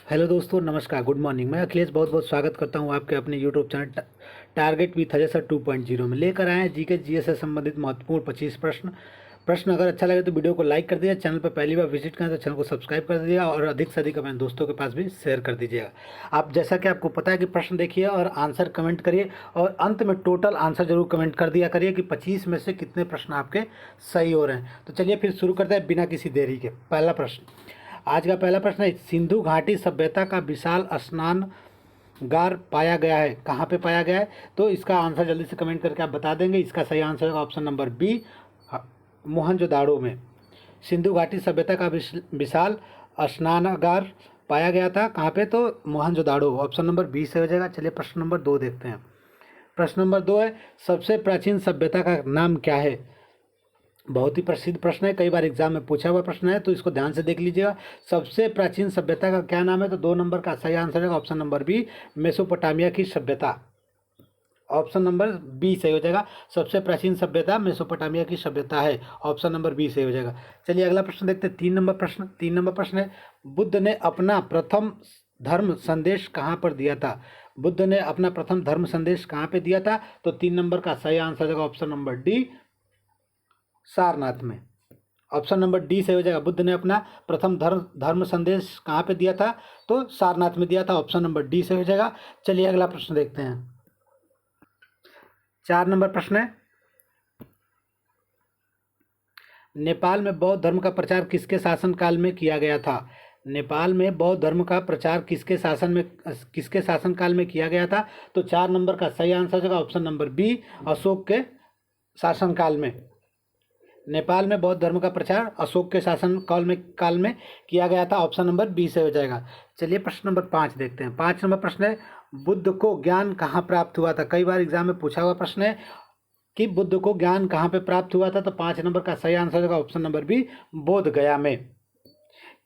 Hello दोस्तों, नमस्कार, good morning. मैं अखिलेश बहुत बहुत स्वागत करता हूं आपके अपने YouTube channel target with Ajay sir 2.0 में। लेकर आए हैं जीके जीएस से संबंधित महत्वपूर्ण 25 प्रश्न अगर अच्छा लगे तो वीडियो को लाइक कर दिया, चैनल पर पहली बार विजिट करें तो चैनल को सब्सक्राइब कर दिया और अधिक से अधिक अपने दोस्तों के पास भी शेयर कर दीजिएगा। आप जैसा कि आपको पता है कि प्रश्न देखिए और आंसर कमेंट करिए और अंत में टोटल आंसर जरूर कमेंट कर दिया करिए कि 25 में से कितने प्रश्न आपके सही हो रहे हैं। तो चलिए फिर शुरू करते हैं बिना किसी देरी के। पहला प्रश्न, आज का पहला प्रश्न है, सिंधु घाटी सभ्यता का विशाल स्नानगार पाया गया है, कहाँ पे पाया गया है? तो इसका आंसर जल्दी से कमेंट करके आप बता देंगे। इसका सही आंसर होगा ऑप्शन नंबर बी, मोहनजोदाड़ो में। सिंधु घाटी सभ्यता का विशाल स्नानागार पाया गया था कहाँ पे? तो मोहनजोदाड़ो। ऑप्शन नंबर बी से हो जाएगा। चलिए प्रश्न नंबर 2 देखते हैं। प्रश्न नंबर 2 है, सबसे प्राचीन सभ्यता का नाम क्या है? बहुत ही प्रसिद्ध प्रश्न है, कई बार एग्जाम में पूछा हुआ प्रश्न है, तो इसको ध्यान से देख लीजिएगा। सबसे प्राचीन सभ्यता का क्या नाम है? तो 2 नंबर का सही आंसर है ऑप्शन नंबर बी, मेसोपोटामिया की सभ्यता। ऑप्शन नंबर बी सही हो जाएगा। सबसे प्राचीन सभ्यता मेसोपोटामिया की सभ्यता है, ऑप्शन नंबर बी सही हो जाएगा। चलिए अगला प्रश्न देखते हैं। 3 नंबर प्रश्न है, बुद्ध ने अपना प्रथम धर्म संदेश कहाँ पर दिया था? बुद्ध ने अपना प्रथम धर्म संदेश कहाँ पे दिया था? तो 3 नंबर का सही आंसर हो जाएगा ऑप्शन नंबर डी, सारनाथ में। ऑप्शन नंबर डी से हो जाएगा। बुद्ध ने अपना प्रथम धर्म संदेश कहाँ पे दिया था? तो सारनाथ में दिया था, ऑप्शन नंबर डी से हो जाएगा। चलिए अगला प्रश्न देखते हैं। 4 नंबर प्रश्न है, नेपाल में बौद्ध धर्म का प्रचार किसके शासनकाल में किया गया था? नेपाल में बौद्ध धर्म का प्रचार किसके शासनकाल में किया गया था? तो 4 नंबर का सही आंसर हो जाएगा ऑप्शन नंबर बी, अशोक के शासनकाल में। नेपाल में बौद्ध धर्म का प्रचार अशोक के शासन काल में किया गया था, ऑप्शन नंबर बी से हो जाएगा। चलिए प्रश्न नंबर 5 देखते हैं। 5 नंबर प्रश्न है, बुद्ध को ज्ञान कहाँ प्राप्त हुआ था? कई बार एग्जाम में पूछा हुआ प्रश्न है कि बुद्ध को ज्ञान कहाँ पे प्राप्त हुआ था? तो 5 नंबर का सही आंसर होगा ऑप्शन नंबर बी, बोध गया में।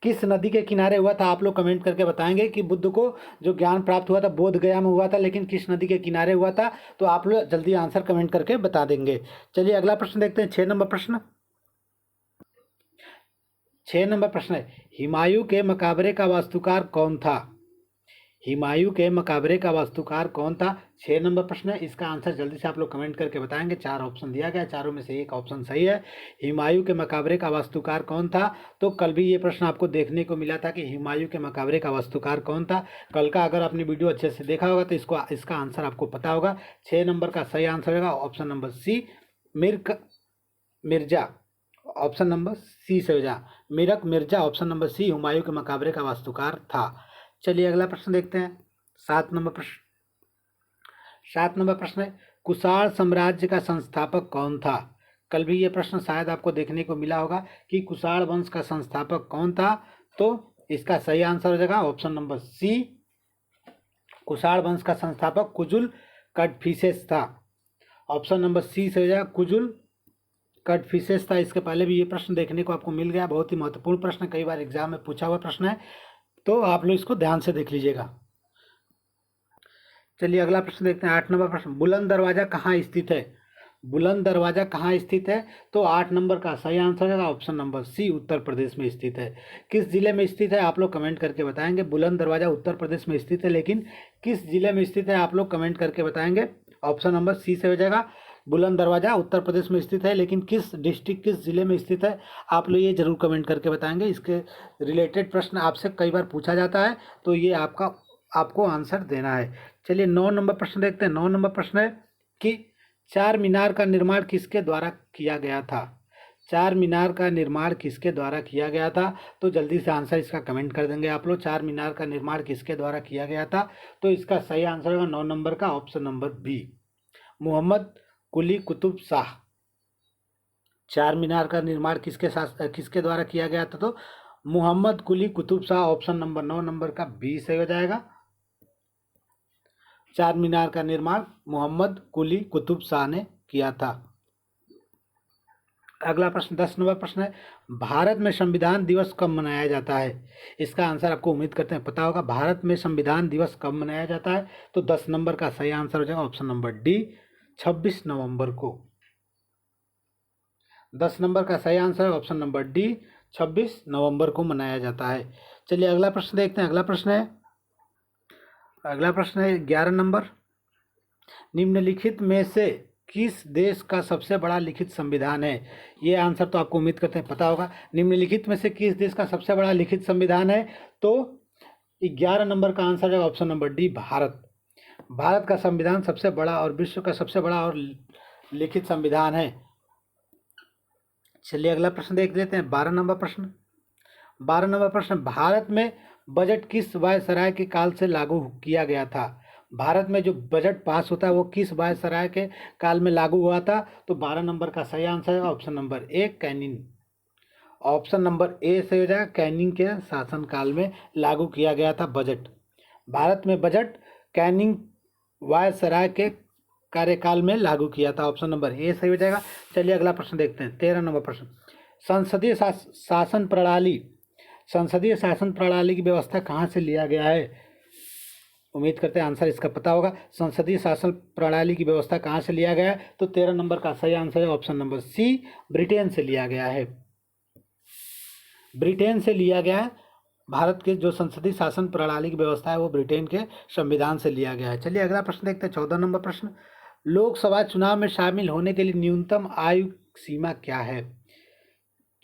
किस नदी के किनारे हुआ था? आप लोग कमेंट करके बताएंगे कि बुद्ध को जो ज्ञान प्राप्त हुआ था बोध गया में हुआ था, लेकिन किस नदी के किनारे हुआ था? तो आप लोग जल्दी आंसर कमेंट करके बता देंगे। चलिए अगला प्रश्न देखते हैं। 6 नंबर प्रश्न। 6 नंबर प्रश्न है, हुमायूं के मकबरे का वास्तुकार कौन था? हुमायूं के मकबरे का वास्तुकार कौन था? 6 नंबर प्रश्न है। इसका आंसर जल्दी से आप लोग कमेंट करके बताएंगे। 4 ऑप्शन दिया गया है, चारों में से एक ऑप्शन सही है। हुमायूं के मकबरे का वास्तुकार कौन था? तो कल भी ये प्रश्न आपको देखने को मिला था कि हुमायूं के मकबरे का वास्तुकार कौन था। कल का अगर आपने वीडियो अच्छे से देखा होगा तो इसका आंसर आपको पता होगा। 6 नंबर का सही आंसर होगा option number C, Mirza. Option number C से हो जा, Mirak Mirza. Option number C, Humayun के मकबरे का वास्तुकार था। चलिए अगला प्रश्न देखते हैं। 7 नंबर प्रश्न है, कुषाण साम्राज्य का संस्थापक कौन था? कल भी ये प्रश्न शायद आपको देखने को मिला होगा कि कुषाण वंश का संस्थापक कौन था? तो इसका सही आंसर हो जाएगा ऑप्शन नंबर सी, कुषाण वंश का संस्थापक कुजुल कडफिसेस था। ऑप्शन नंबर सी से हो जाएगा, कुजुल कडफिसेस था। इसके पहले भी ये प्रश्न देखने को आपको मिल गया। बहुत ही महत्वपूर्ण प्रश्न, कई बार एग्जाम में पूछा हुआ प्रश्न है, तो आप लोग इसको ध्यान से देख लीजिएगा। चलिए अगला प्रश्न देखते हैं। 8 नंबर प्रश्न, बुलंद दरवाजा कहाँ स्थित है? बुलंद दरवाजा कहाँ स्थित है? तो 8 नंबर का सही आंसर है ऑप्शन नंबर सी, उत्तर प्रदेश में स्थित है। किस जिले में स्थित है? आप लोग कमेंट करके बताएंगे। बुलंद दरवाजा उत्तर प्रदेश में स्थित है, लेकिन किस जिले में स्थित है आप लोग कमेंट करके बताएंगे। ऑप्शन नंबर सी से हो जाएगा। बुलंद दरवाजा उत्तर प्रदेश में स्थित है, लेकिन किस डिस्ट्रिक्ट, किस जिले में स्थित है आप लोग ये जरूर कमेंट करके बताएंगे। इसके रिलेटेड प्रश्न आपसे कई बार पूछा जाता है, तो ये आपको आंसर देना है। चलिए 9 नंबर प्रश्न देखते हैं। 9 नंबर प्रश्न है कि चार मीनार का निर्माण किसके द्वारा किया गया था? चार मीनार का निर्माण किसके द्वारा किया गया था? तो जल्दी से आंसर इसका कमेंट कर देंगे आप लोग। चार मीनार का निर्माण किसके द्वारा किया गया था? तो इसका सही आंसर होगा 9 नंबर का option number B, Mohammad Quli Qutb Shah. चार मीनार का निर्माण किसके द्वारा किया गया था? तो Mohammad Quli Qutb Shah. Option number 9 number का बी सही हो जाएगा। चार मीनार का निर्माण मोहम्मद कुली कुतुब शाह ने किया था। अगला प्रश्न 10 नंबर प्रश्न है, भारत में संविधान दिवस कब मनाया जाता है? इसका आंसर आपको उम्मीद करते हैं पता होगा। भारत में संविधान दिवस कब मनाया जाता है? तो 10 नंबर का सही आंसर हो जाएगा ऑप्शन नंबर डी, 26 नवंबर को। 10 नंबर का सही आंसर है ऑप्शन नंबर डी, 26 नवंबर को मनाया जाता है। चलिए अगला प्रश्न देखते हैं। अगला प्रश्न है 11 नंबर। निम्नलिखित में से किस देश का सबसे बड़ा लिखित संविधान है? ये आंसर तो आपको उम्मीद करते हैं पता होगा। निम्नलिखित में से किस देश का सबसे बड़ा लिखित संविधान है? तो 11 नंबर का आंसर है option number D, Bharat. Bharat का संविधान सबसे बड़ा और विश्व का सबसे बड़ा और लिखित संविधान है। चलिए अगला प्रश्न देख लेते हैं। 12 नंबर प्रश्न, भारत में बजट किस वायसराय के काल से लागू किया गया था? भारत में जो बजट पास होता है वो किस वायसराय के काल में लागू हुआ था? तो 12 नंबर का सही आंसर है option number A, Canning. Option number A से हो जाएगा, कैनिंग के शासनकाल में लागू किया गया था बजट। भारत में बजट कैनिंग वायसराय के कार्यकाल में लागू किया था। ऑप्शन नंबर ए सही हो जाएगा। चलिए अगला प्रश्न देखते हैं। 13 नंबर प्रश्न, संसदीय शासन प्रणाली की व्यवस्था कहाँ से लिया गया है? उम्मीद करते हैं आंसर इसका पता होगा। संसदीय शासन प्रणाली की व्यवस्था कहाँ से लिया गया है? तो 13 नंबर का सही आंसर है ऑप्शन नंबर सी, ब्रिटेन से लिया गया है। ब्रिटेन से लिया गया है। भारत के जो संसदीय शासन प्रणाली की व्यवस्था है वो ब्रिटेन के संविधान से लिया गया है। चलिए अगला प्रश्न देखते हैं। 14 नंबर प्रश्न, लोकसभा चुनाव में शामिल होने के लिए न्यूनतम आयु सीमा क्या है?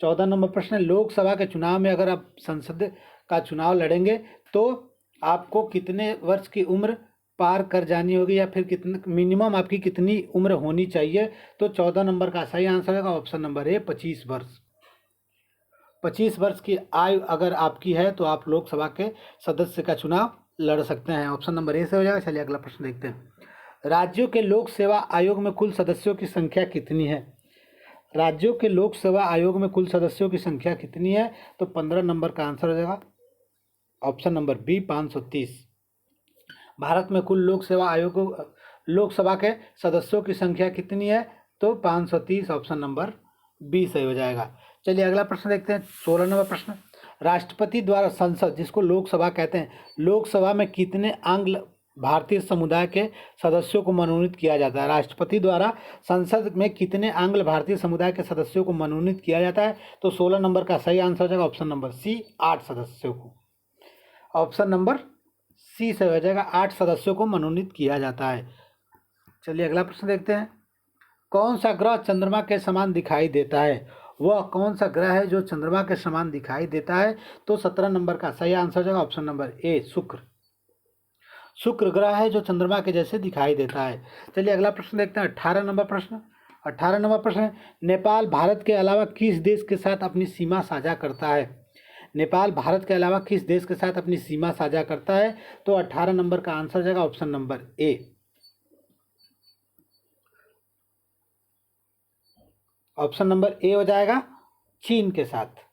14 नंबर प्रश्न, लोकसभा के चुनाव में अगर आप संसद का चुनाव लड़ेंगे तो आपको कितने वर्ष की उम्र पार कर जानी होगी, या फिर कितने मिनिमम आपकी कितनी उम्र होनी चाहिए? तो 14 नंबर का सही आंसर होगा ऑप्शन नंबर ए, 25 वर्ष। 25 वर्ष की आयु अगर आपकी है तो आप लोकसभा के सदस्य का चुनाव लड़ सकते हैं। ऑप्शन नंबर ए से हो जाएगा। चलिए अगला प्रश्न देखते हैं। राज्यों के लोक सेवा आयोग में कुल सदस्यों की संख्या कितनी है? राज्यों के लोक सेवा आयोग में कुल सदस्यों की संख्या कितनी है? तो 15 नंबर का आंसर हो जाएगा ऑप्शन नंबर बी, 530। भारत में कुल लोकसभा के सदस्यों की संख्या कितनी है? तो 530, ऑप्शन नंबर बी सही हो जाएगा। चलिए अगला प्रश्न देखते हैं। 16 नंबर प्रश्न, राष्ट्रपति द्वारा संसद, जिसको लोकसभा कहते हैं, लोकसभा में कितने आंग्ल भारतीय समुदाय के सदस्यों को मनोनीत किया जाता है? राष्ट्रपति द्वारा संसद में कितने आंग्ल भारतीय समुदाय के सदस्यों को मनोनीत किया जाता है? तो 16 नंबर का सही आंसर हो जाएगा ऑप्शन नंबर सी, 8 सदस्यों को। ऑप्शन नंबर सी से हो जाएगा, 8 सदस्यों को मनोनीत किया जाता है। चलिए अगला प्रश्न देखते हैं। कौन सा ग्रह चंद्रमा के समान दिखाई देता है? वह कौन सा ग्रह है जो चंद्रमा के समान दिखाई देता है? तो 17 नंबर का सही आंसर हो जाएगा ऑप्शन नंबर ए, शुक्र। शुक्र ग्रह है जो चंद्रमा के जैसे दिखाई देता है। चलिए अगला प्रश्न देखते हैं। 18 नंबर प्रश्न, नेपाल भारत के अलावा किस देश के साथ अपनी सीमा साझा करता है? नेपाल भारत के अलावा किस देश के साथ अपनी सीमा साझा करता है? तो 18 नंबर का आंसर हो जाएगा option number A. Option number A हो जाएगा, चीन के साथ।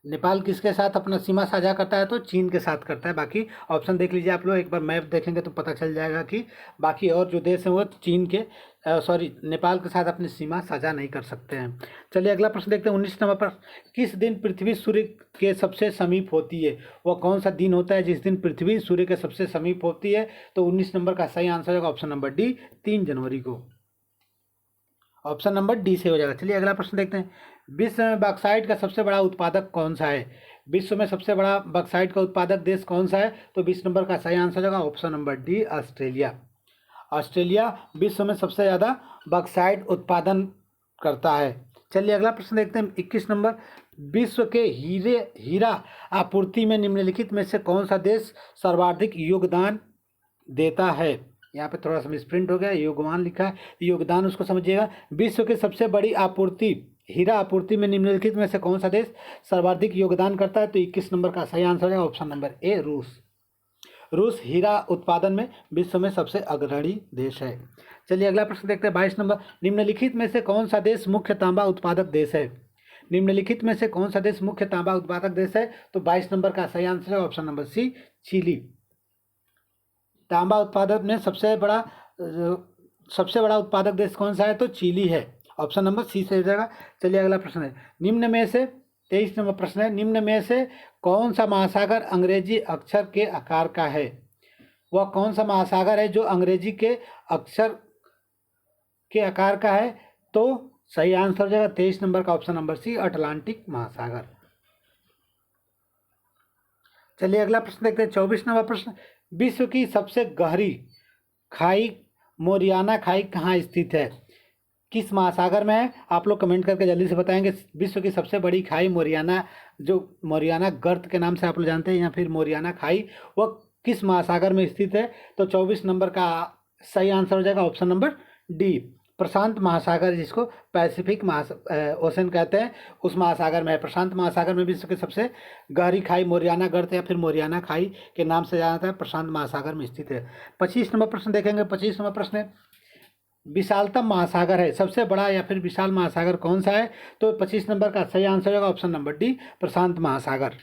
नेपाल किसके साथ अपना सीमा साझा करता है? तो चीन के साथ करता है। बाकी ऑप्शन देख लीजिए आप लोग, एक बार मैप देखेंगे तो पता चल जाएगा कि बाकी और जो देश हैं वो चीन के नेपाल के साथ अपनी सीमा साझा नहीं कर सकते हैं। चलिए अगला प्रश्न देखते हैं। 19 नंबर पर, किस दिन पृथ्वी सूर्य के सबसे समीप होती है? वह कौन सा दिन होता है जिस दिन पृथ्वी सूर्य के सबसे समीप होती है? तो 19 नंबर का सही आंसर होगा ऑप्शन नंबर डी, 3 जनवरी को। ऑप्शन नंबर डी से हो जाएगा। चलिए अगला प्रश्न देखते हैं। विश्व में बॉक्साइट का सबसे बड़ा उत्पादक कौन सा है? विश्व में सबसे बड़ा बॉक्साइट का उत्पादक देश कौन सा है? तो 20 नंबर का सही आंसर होगा option number D, Australia. Australia विश्व में सबसे ज़्यादा बॉक्साइट उत्पादन करता है। चलिए अगला प्रश्न देखते हैं। 21 नंबर, विश्व के हीरा आपूर्ति में निम्नलिखित में से कौन सा देश सर्वाधिक योगदान देता है? यहाँ पे थोड़ा सा मिसप्रिंट हो गया, योगदान लिखा है, योगदान उसको समझिएगा। विश्व के सबसे बड़ी हीरा आपूर्ति में निम्नलिखित में से कौन सा देश सर्वाधिक योगदान करता है? तो 21 नंबर का सही आंसर है ऑप्शन नंबर ए, रूस। रूस हीरा उत्पादन में विश्व में सबसे अग्रणी देश है। चलिए अगला प्रश्न देखते हैं। 22 नंबर, निम्नलिखित में से कौन सा देश मुख्य तांबा उत्पादक देश है? निम्नलिखित में से कौन सा देश मुख्य तांबा उत्पादक देश है? तो 22 नंबर का सही आंसर है ऑप्शन नंबर सी, चिली। तांबा उत्पादक में सबसे बड़ा उत्पादक देश कौन सा है? तो चिली है। ऑप्शन नंबर सी से हो जाएगा। चलिए अगला प्रश्न है। 23 नंबर प्रश्न है। निम्न में से कौन सा महासागर अंग्रेजी अक्षर के आकार का है? वह कौन सा महासागर है जो अंग्रेजी के अक्षर के आकार का है? तो सही आंसर हो जाएगा 23 नंबर का ऑप्शन नंबर सी, अटलांटिक महासागर। चलिए अगला प्रश्न देखते हैं, 24 नंबर प्रश्न, विश्व की सबसे गहरी खाई मोरियाना खाई कहाँ स्थित है, किस महासागर में है? आप लोग कमेंट करके जल्दी से बताएंगे। विश्व की सबसे बड़ी खाई मोरियाना, जो मोरियाना गर्त के नाम से आप लोग जानते हैं या फिर मोरियाना खाई, वह किस महासागर में स्थित है? तो 24 नंबर का सही आंसर हो जाएगा ऑप्शन नंबर डी, प्रशांत महासागर, जिसको पैसिफिक ओशन कहते हैं, उस महासागर में है। प्रशांत महासागर में विश्व की सबसे गहरी खाई मोरियाना गर्त या फिर मोरियाना खाई के नाम से जाना जाता है, प्रशांत महासागर में स्थित है। 25 नंबर प्रश्न देखेंगे। 25 नंबर प्रश्न है, विशालतम महासागर है, सबसे बड़ा या फिर विशाल महासागर कौन सा है? तो 25 नंबर का सही आंसर होगा ऑप्शन नंबर डी, प्रशांत महासागर।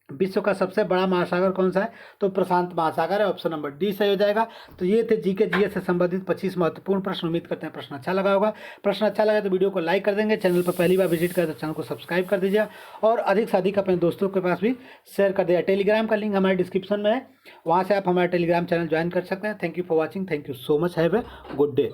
विश्व का सबसे बड़ा महासागर कौन सा है? तो प्रशांत महासागर है, ऑप्शन नंबर डी सही हो जाएगा। तो ये थे जीके जीएस से संबंधित 25 महत्वपूर्ण प्रश्न। उम्मीद करते हैं प्रश्न अच्छा लगा होगा। प्रश्न अच्छा लगा तो वीडियो को लाइक कर देंगे, चैनल पर पहली बार विजिट करें तो चैनल को सब्सक्राइब कर दीजिए और अधिक से अधिक अपने दोस्तों के पास भी शेयर कर दिया। टेलीग्राम का लिंक हमारे डिस्क्रिप्शन में है, वहाँ से आप हमारा टेलीग्राम चैनल ज्वाइन कर सकते हैं। Thank you for watching, thank you so much, have a good day.